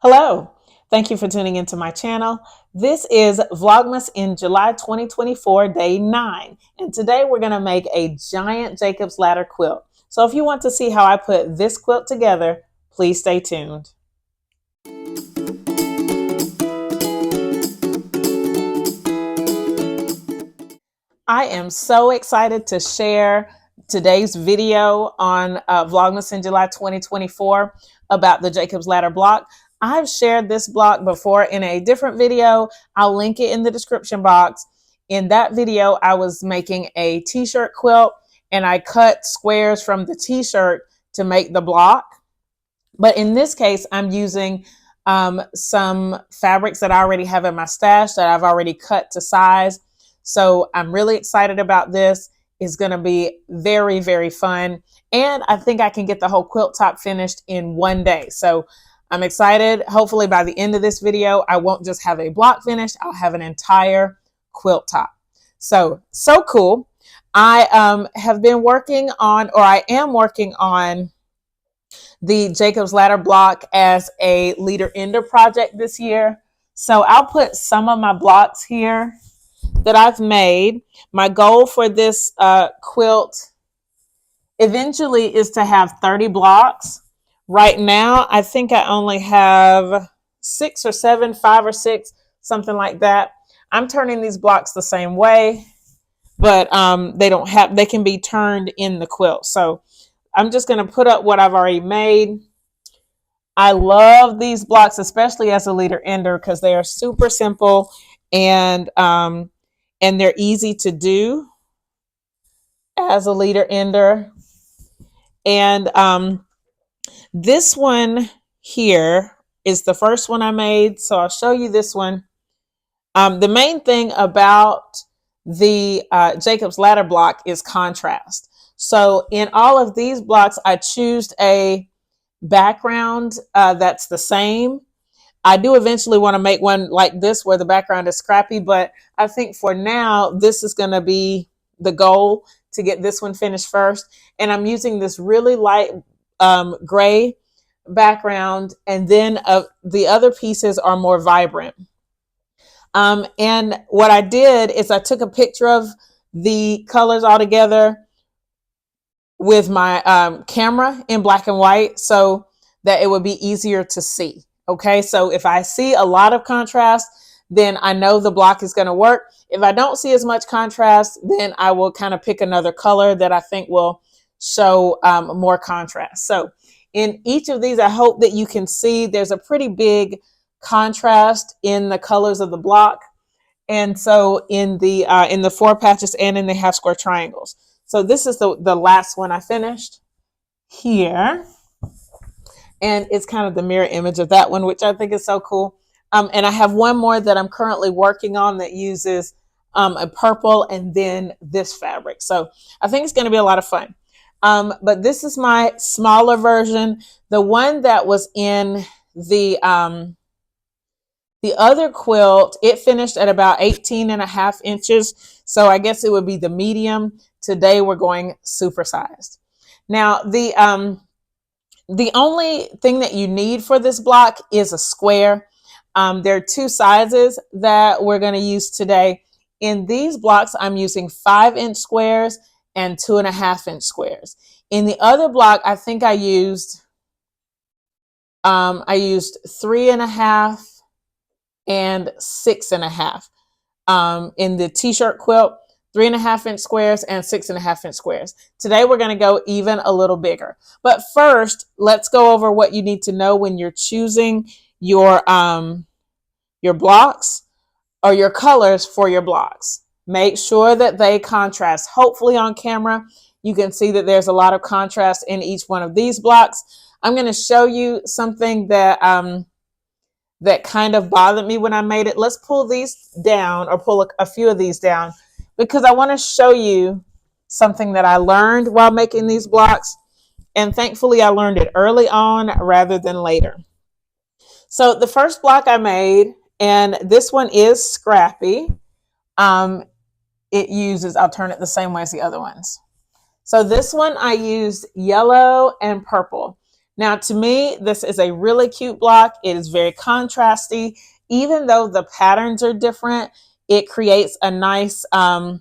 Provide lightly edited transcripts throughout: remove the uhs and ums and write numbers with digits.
Hello, thank you for tuning into my channel. This is Vlogmas in July 2024, day 9. And today we're going to make a giant Jacob's Ladder quilt. So if you want to see how I put this quilt together, please stay tuned. I am so excited to share today's video on Vlogmas in July 2024 about the Jacob's Ladder block. I've shared this block before in a different video. I'll link it in the description box. In that video, I was making a t-shirt quilt and I cut squares from the t-shirt to make the block. But in this case, I'm using some fabrics that I already have in my stash that I've already cut to size. So I'm really excited about this. It's going to be very, very fun. And I think I can get the whole quilt top finished in one day. So I'm excited. Hopefully by the end of this video, I won't just have a block finished. I'll have an entire quilt top. So cool. I have been working on, or I am working on the Jacob's Ladder block as a leader ender project this year. So I'll put some of my blocks here that I've made. My goal for this quilt eventually is to have 30 blocks. Right now, I think I only have 6 or 7, 5 or 6, something like that. I'm turning these blocks the same way, but they can be turned in the quilt. So I'm just going to put up what I've already made. I love these blocks, especially as a leader ender, because they are super simple and they're easy to do as a leader ender. And this one here is the first one I made. So I'll show you this one. The main thing about the Jacob's Ladder block is contrast. So in all of these blocks, I choose a background that's the same. I do eventually want to make one like this where the background is scrappy, but I think for now, this is going to be the goal, to get this one finished first. And I'm using this really light gray background, and then the other pieces are more vibrant. And what I did is I took a picture of the colors all together with my camera in black and white so that it would be easier to see. Okay, so if I see a lot of contrast, then I know the block is going to work. If I don't see as much contrast, then I will kind of pick another color that I think will show more contrast. So in each of these, I hope that you can see there's a pretty big contrast in the colors of the block. And so in the 4 patches and in the half square triangles. So this is the last one I finished here. And it's kind of the mirror image of that one, which I think is so cool. And I have one more that I'm currently working on that uses a purple and then this fabric. So I think it's going to be a lot of fun. But this is my smaller version. The one that was in the other quilt, it finished at about 18.5 inches. So I guess it would be the medium. Today we're going supersized. Now the only thing that you need for this block is a square. There are 2 sizes that we're going to use today. In these blocks, I'm using 5-inch squares and 2.5-inch squares. In the other block, I think I used 3.5 and 6.5. In the t-shirt quilt, 3.5-inch squares and 6.5-inch squares. Today we're going to go even a little bigger. But first, let's go over what you need to know when you're choosing your blocks or your colors for your blocks. Make sure that they contrast. Hopefully on camera, you can see that there's a lot of contrast in each one of these blocks. I'm going to show you something that that kind of bothered me when I made it. Let's pull these down, or pull a few of these down, because I want to show you something that I learned while making these blocks. And thankfully I learned it early on rather than later. So the first block I made, and this one is scrappy. It uses, I'll turn it the same way as the other ones. So this one I used yellow and purple. Now, to me, this is a really cute block. It is very contrasty. Even though the patterns are different, it creates a nice, I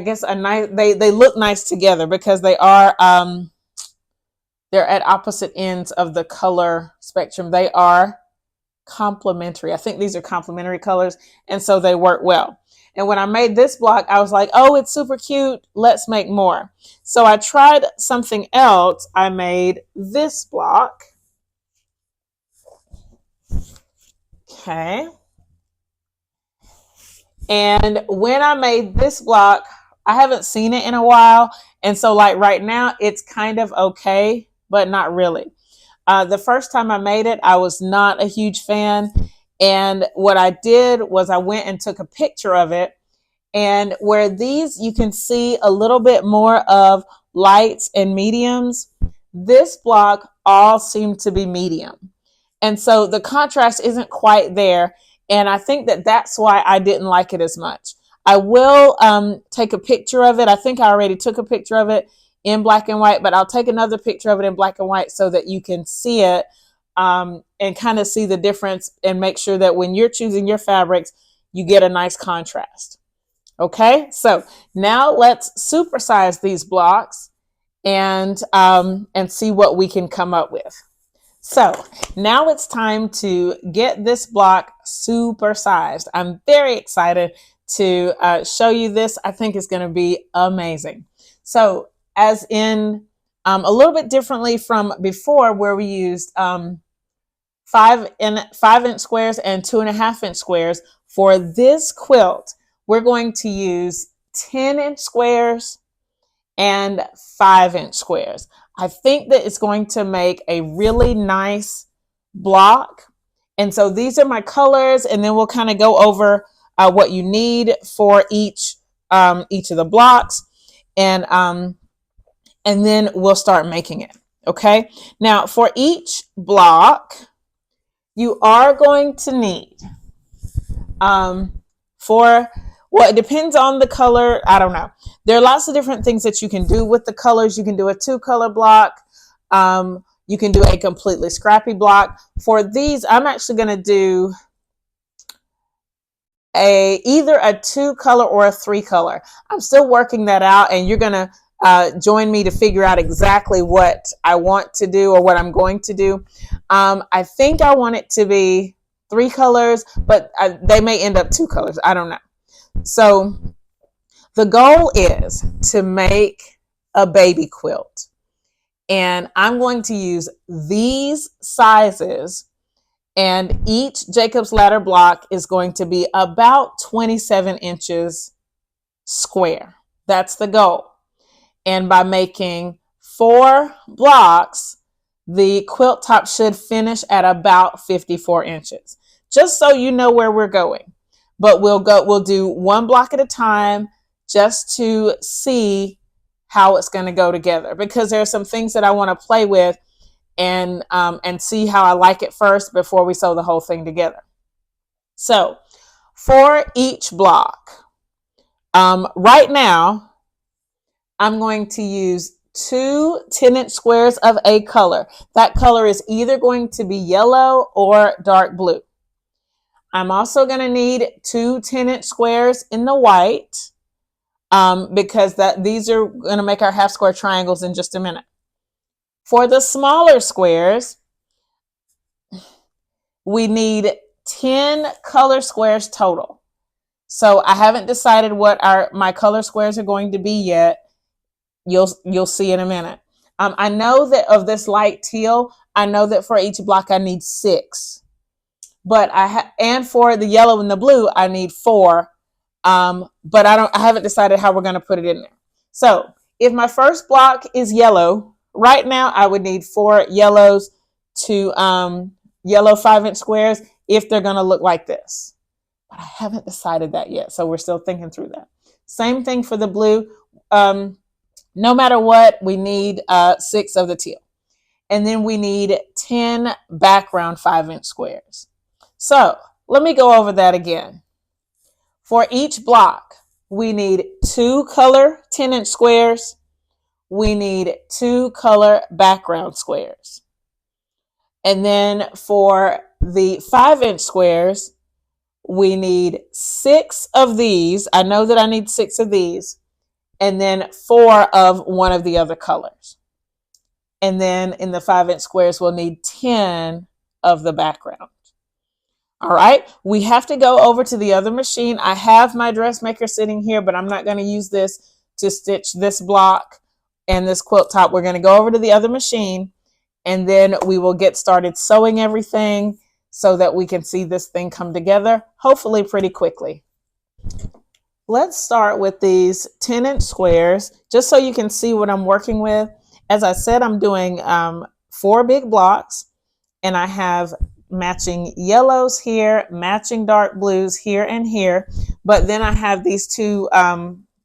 guess, a nice, they look nice together because they are, they're at opposite ends of the color spectrum. They are complementary. I think these are complementary colors, and so they work well. And when I made this block, I was like, oh, it's super cute. Let's make more. So I tried something else. I made this block. Okay. And when I made this block, I haven't seen it in a while. And so like right now, it's kind of okay, but not really. The first time I made it, I was not a huge fan. And what I did was I went and took a picture of it. And where these, you can see a little bit more of lights and mediums, this block all seem to be medium. And so the contrast isn't quite there. And I think that that's why I didn't like it as much. I will take a picture of it. I think I already took a picture of it in black and white, but I'll take another picture of it in black and white so that you can see it and kind of see the difference and make sure that when you're choosing your fabrics, you get a nice contrast. Okay, so now let's supersize these blocks and see what we can come up with. So now it's time to get this block supersized. I'm very excited to show you this. I think it's going to be amazing. So as in a little bit differently from before where we used 5-inch squares and 2.5-inch squares, for this quilt, we're going to use 10-inch squares and 5-inch squares. I think that it's going to make a really nice block. And so these are my colors, and then we'll kind of go over what you need for each of the blocks, and then we'll start making it. Okay. Now for each block, you are going to need it depends on the color. I don't know. There are lots of different things that you can do with the colors. You can do a 2-color block. You can do a completely scrappy block. For these, I'm actually going to do either a 2-color or a 3-color. I'm still working that out, and you're going to join me to figure out exactly what I want to do or what I'm going to do. I think I want it to be 3 colors, but they may end up 2 colors. I don't know. So the goal is to make a baby quilt, and I'm going to use these sizes, and each Jacob's Ladder block is going to be about 27 inches square. That's the goal. And by making 4 blocks, the quilt top should finish at about 54 inches. Just so you know where we're going. But we'll do 1 block at a time just to see how it's going to go together, because there are some things that I want to play with and see how I like it first before we sew the whole thing together. So for each block, right now, I'm going to use 2 10-inch squares of a color. That color is either going to be yellow or dark blue. I'm also going to need 2 10-inch squares in the white because these are going to make our half square triangles in just a minute. For the smaller squares, we need 10 color squares total. So I haven't decided what my color squares are going to be yet. You'll see in a minute. I know that of this light teal, I know that for each block I need 6. But and for the yellow and the blue, I need 4. But I haven't decided how we're going to put it in there. So if my first block is yellow, right now I would need 4 yellows to yellow 5-inch squares if they're going to look like this. But I haven't decided that yet, so we're still thinking through that. Same thing for the blue. No matter what, we need 6 of the teal. And then we need 10 background 5-inch squares. So let me go over that again. For each block, we need 2 color 10-inch squares. We need 2 color background squares. And then for the 5-inch squares, we need 6 of these. I know that I need 6 of these. And then 4 of one of the other colors. And then in the 5-inch squares, we'll need 10 of the background. All right, we have to go over to the other machine. I have my dressmaker sitting here, but I'm not going to use this to stitch this block and this quilt top. We're going to go over to the other machine, and then we will get started sewing everything so that we can see this thing come together, hopefully pretty quickly. Let's start with these 10-inch squares, just so you can see what I'm working with. As I said, I'm doing 4 big blocks, and I have matching yellows here, matching dark blues here and here. But then I have these 2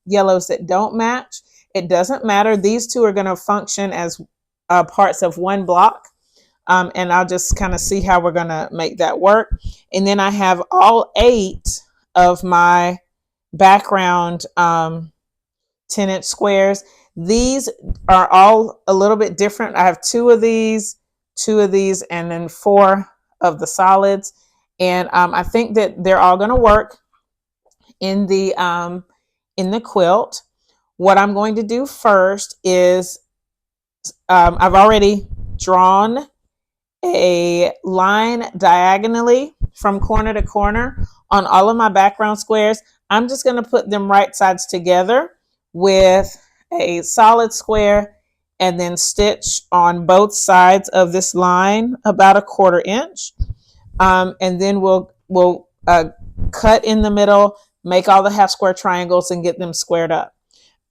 yellows that don't match. It doesn't matter. These 2 are going to function as parts of one block. And I'll just kind of see how we're going to make that work. And then I have all 8 of my background 10-inch squares. These are all a little bit different. I have 2 of these, and then 4 of the solids. And I think that they're all going to work in the quilt. What I'm going to do first is I've already drawn a line diagonally from corner to corner on all of my background squares. I'm just going to put them right sides together with a solid square and then stitch on both sides of this line about 1/4 inch. And then we'll cut in the middle, make all the half square triangles and get them squared up.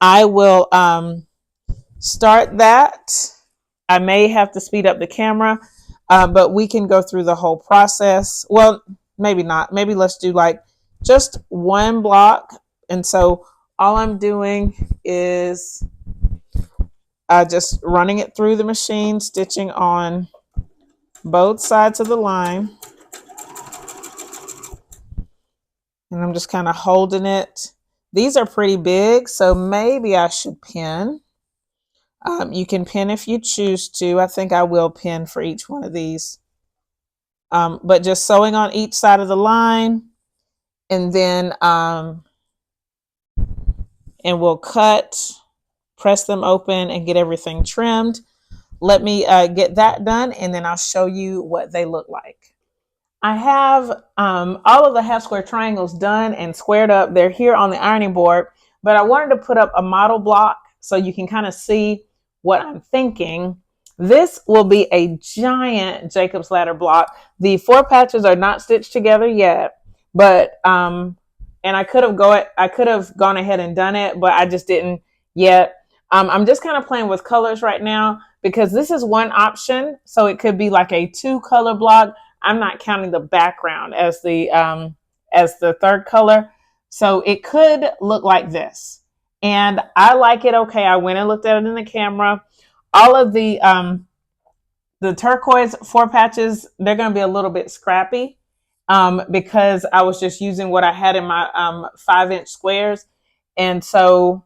I will start that. I may have to speed up the camera, but we can go through the whole process. Well, maybe not. Maybe let's do like just 1 block. And so all I'm doing is just running it through the machine, stitching on both sides of the line. And I'm just kind of holding it. These are pretty big, so maybe I should pin. You can pin if you choose to. I think I will pin for each one of these. But just sewing on each side of the line, and then and we'll cut, press them open, and get everything trimmed. Let me get that done, and then I'll show you what they look like. I have all of the half square triangles done and squared up. They're here on the ironing board, but I wanted to put up a model block so you can kind of see what I'm thinking. This will be a giant Jacob's ladder block. The 4 patches are not stitched together yet, but and I could have gone ahead and done it, but I just didn't yet. I'm just kind of playing with colors right now because this is one option, so it could be like a 2-color block. I'm not counting the background as the 3rd color, so it could look like this. And I like it. Okay, I went and looked at it in the camera. All of the turquoise 4 patches, they're going to be a little bit scrappy because I was just using what I had in my 5-inch squares. And so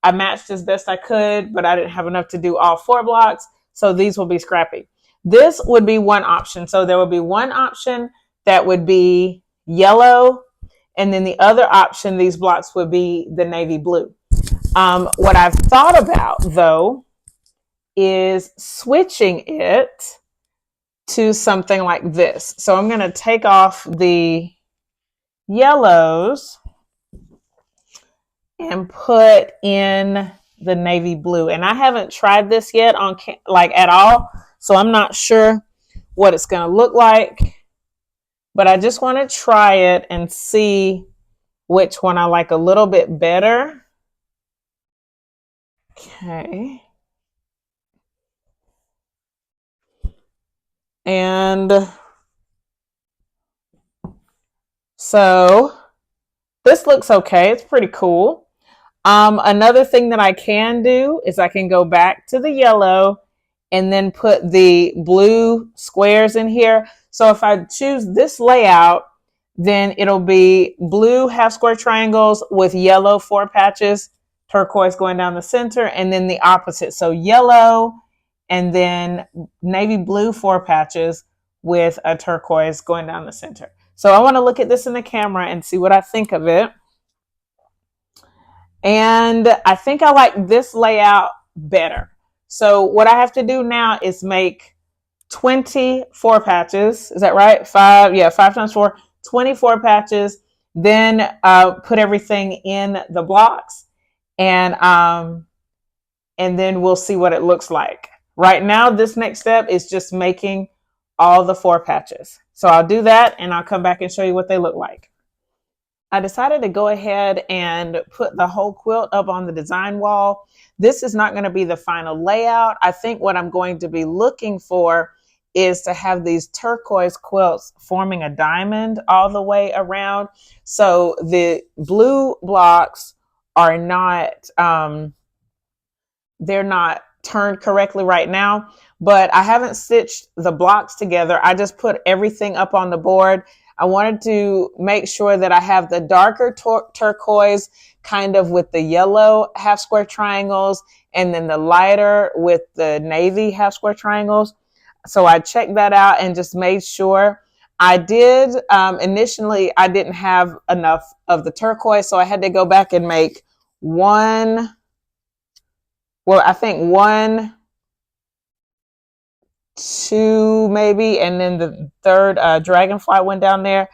I matched as best I could, but I didn't have enough to do all 4 blocks. So these will be scrappy. This would be one option. So there would be one option that would be yellow. And then the other option, these blocks would be the navy blue. What I've thought about, though, is switching it to something like this. So I'm going to take off the yellows and put in the navy blue. And I haven't tried this yet on at all, so I'm not sure what it's going to look like. But I just want to try it and see which one I like a little bit better. Okay. And so this looks okay. It's pretty cool. Another thing that I can do is I can go back to the yellow and then put the blue squares in here. So if I choose this layout, then it'll be blue half square triangles with yellow 4 patches, turquoise going down the center, and then the opposite. So yellow and then navy blue 4 patches with a turquoise going down the center. So I want to look at this in the camera and see what I think of it. And I think I like this layout better. So what I have to do now is make 24 patches. Is that right? 5 times 4, 24 patches. Then put everything in the blocks, and then we'll see what it looks like. Right now, this next step is just making all the 4 patches. So I'll do that and I'll come back and show you what they look like. I decided to go ahead and put the whole quilt up on the design wall. This is not going to be the final layout. I think what I'm going to be looking for is to have these turquoise quilts forming a diamond all the way around. So the blue blocks are not, they're not turned correctly right now, but I haven't stitched the blocks together. I just put everything up on the board. I wanted to make sure that I have the darker turquoise kind of with the yellow half square triangles, and then the lighter with the navy half square triangles. So I checked that out and just made sure. I did, initially, I didn't have enough of the turquoise, so I had to go back and make I think 1, 2 maybe, and then the third dragonfly went down there.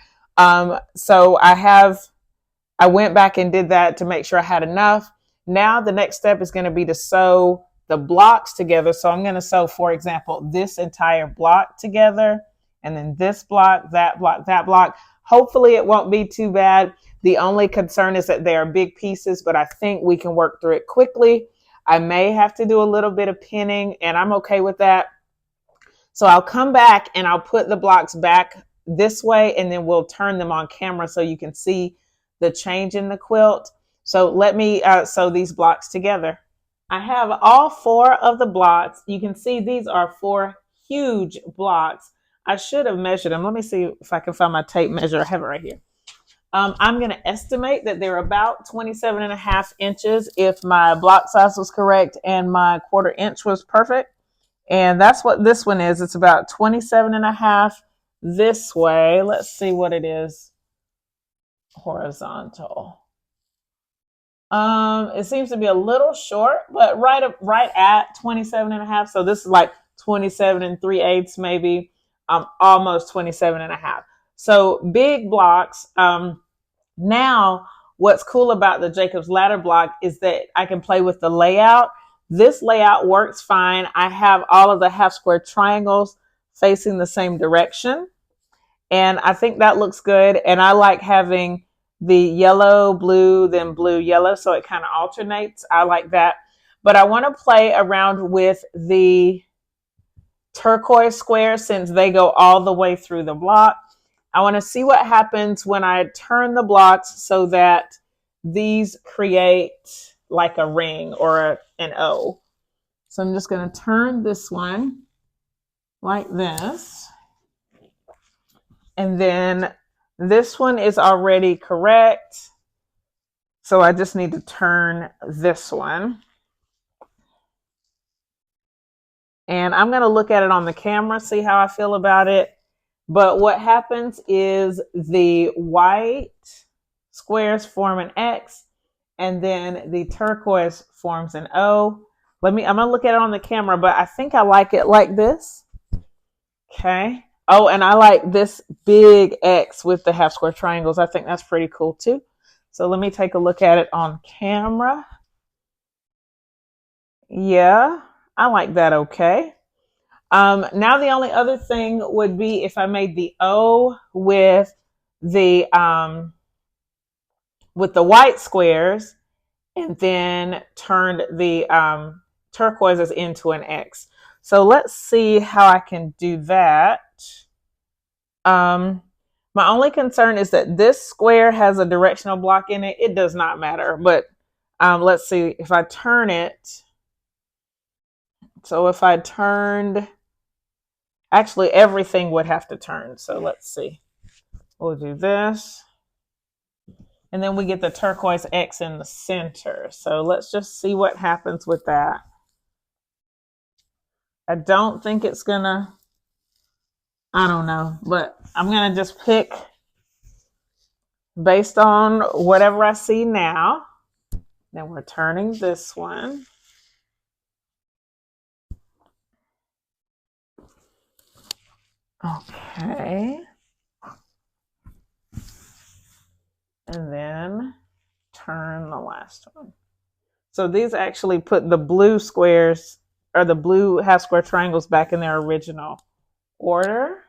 So I went back and did that to make sure I had enough. Now the next step is going to be to sew the blocks together. So I'm going to sew, for example, this entire block together, and then this block, that block, that block. Hopefully it won't be too bad. The only concern is that they are big pieces, but I think we can work through it quickly. I may have to do a little bit of pinning, and I'm okay with that. So I'll come back and I'll put the blocks back this way, and then we'll turn them on camera so you can see the change in the quilt. So let me sew these blocks together. I have all 4 of the blocks. You can see these are 4 huge blocks. I should have measured them. Let me see if I can find my tape measure. I have it right here. I'm going to estimate that they're about 27.5 inches if my block size was correct and my 1/4 inch was perfect. And that's what this one is. It's about 27.5 this way. Let's see what it is horizontal. It seems to be a little short, but right at 27.5. So this is like 27 3/8 maybe, almost 27.5. So big blocks. Now, what's cool about the Jacob's Ladder block is that I can play with the layout. This layout works fine. I have all of the half square triangles facing the same direction, and I think that looks good. And I like having the yellow, blue, then blue, yellow, so it kind of alternates. I like that. But I want to play around with the turquoise squares since they go all the way through the block. I want to see what happens when I turn the blocks so that these create like a ring or an O. So I'm just going to turn this one like this. And then this one is already correct. So I just need to turn this one. And I'm going to look at it on the camera, see how I feel about it. But what happens is the white squares form an X, and then the turquoise forms an O. I'm going to look at it on the camera, but I think I like it like this. Okay. Oh, and I like this big X with the half square triangles. I think that's pretty cool too. So let me take a look at it on camera. Yeah, I like that. Okay. Now the only other thing would be if I made the O with the white squares and then turned the turquoises into an X. So let's see how I can do that. My only concern is that this square has a directional block in it. It does not matter, but let's see if I turn it. So if I turned, actually everything would have to turn. So let's see. We'll do this. And then we get the turquoise X in the center. So let's just see what happens with that. I don't think it's gonna, I don't know, but I'm gonna just pick based on whatever I see now. Then we're turning this one. Okay. And then turn the last one. So these actually put the blue squares or the blue half square triangles back in their original order.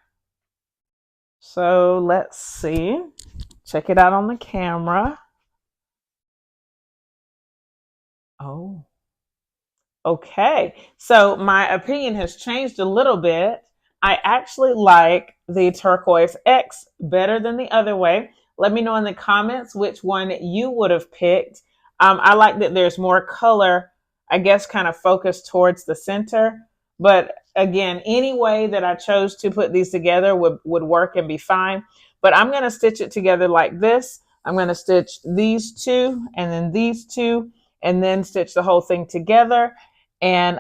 So let's see. Check it out on the camera. Oh. Okay, so my opinion has changed a little bit. I actually like the turquoise X better than the other way. Let me know in the comments which one you would have picked. I like that there's more color, I guess, kind of focused towards the center. But again, any way that I chose to put these together would work and be fine. But I'm going to stitch it together like this. I'm going to stitch these two and then these two and then stitch the whole thing together, and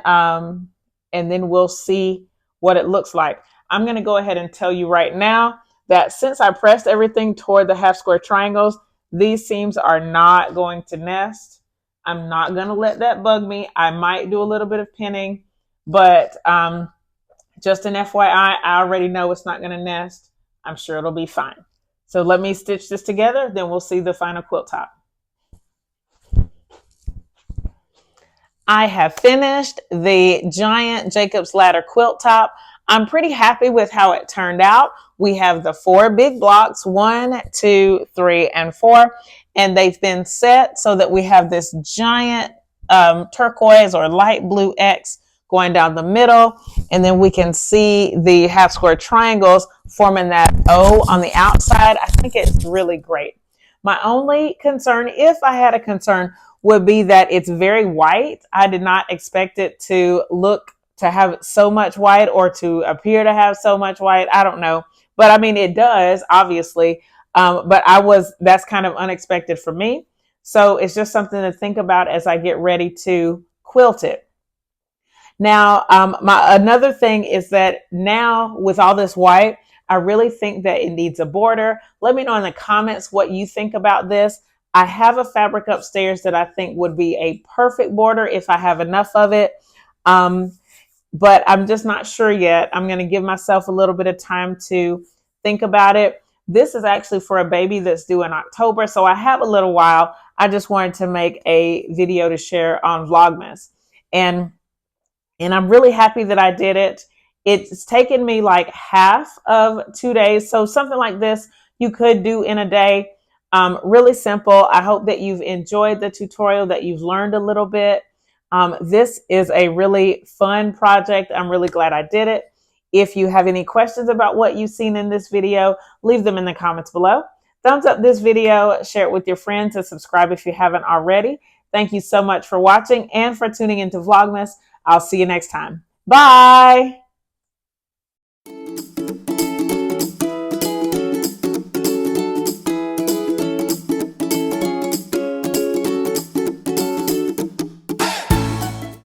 then we'll see what it looks like. I'm going to go ahead and tell you right now that since I pressed everything toward the half square triangles, these seams are not going to nest. I'm not going to let that bug me. I might do a little bit of pinning, but just an FYI, I already know it's not going to nest. I'm sure it'll be fine. So let me stitch this together, then we'll see the final quilt top. I have finished the giant Jacob's Ladder quilt top. I'm pretty happy with how it turned out. We have the 4 big blocks, 1, 2, 3, and 4, and they've been set so that we have this giant turquoise or light blue X going down the middle, and then we can see the half square triangles forming that O on the outside. I think it's really great. My only concern, if I had a concern, would be that it's very white. I did not expect it to have so much white or to appear to have so much white. I don't know. But I mean, it does, obviously. But that's kind of unexpected for me. So it's just something to think about as I get ready to quilt it. Now, another thing is that now with all this white, I really think that it needs a border. Let me know in the comments what you think about this. I have a fabric upstairs that I think would be a perfect border if I have enough of it. But I'm just not sure yet. I'm going to give myself a little bit of time to think about it. This is actually for a baby that's due in October, so I have a little while. I just wanted to make a video to share on Vlogmas. And I'm really happy that I did it. It's taken me like half of 2 days. So something like this you could do in a day. Really simple. I hope that you've enjoyed the tutorial, that you've learned a little bit. This is a really fun project. I'm really glad I did it. If you have any questions about what you've seen in this video, leave them in the comments below. Thumbs up this video, share it with your friends, and subscribe if you haven't already. Thank you so much for watching and for tuning into Vlogmas. I'll see you next time. Bye.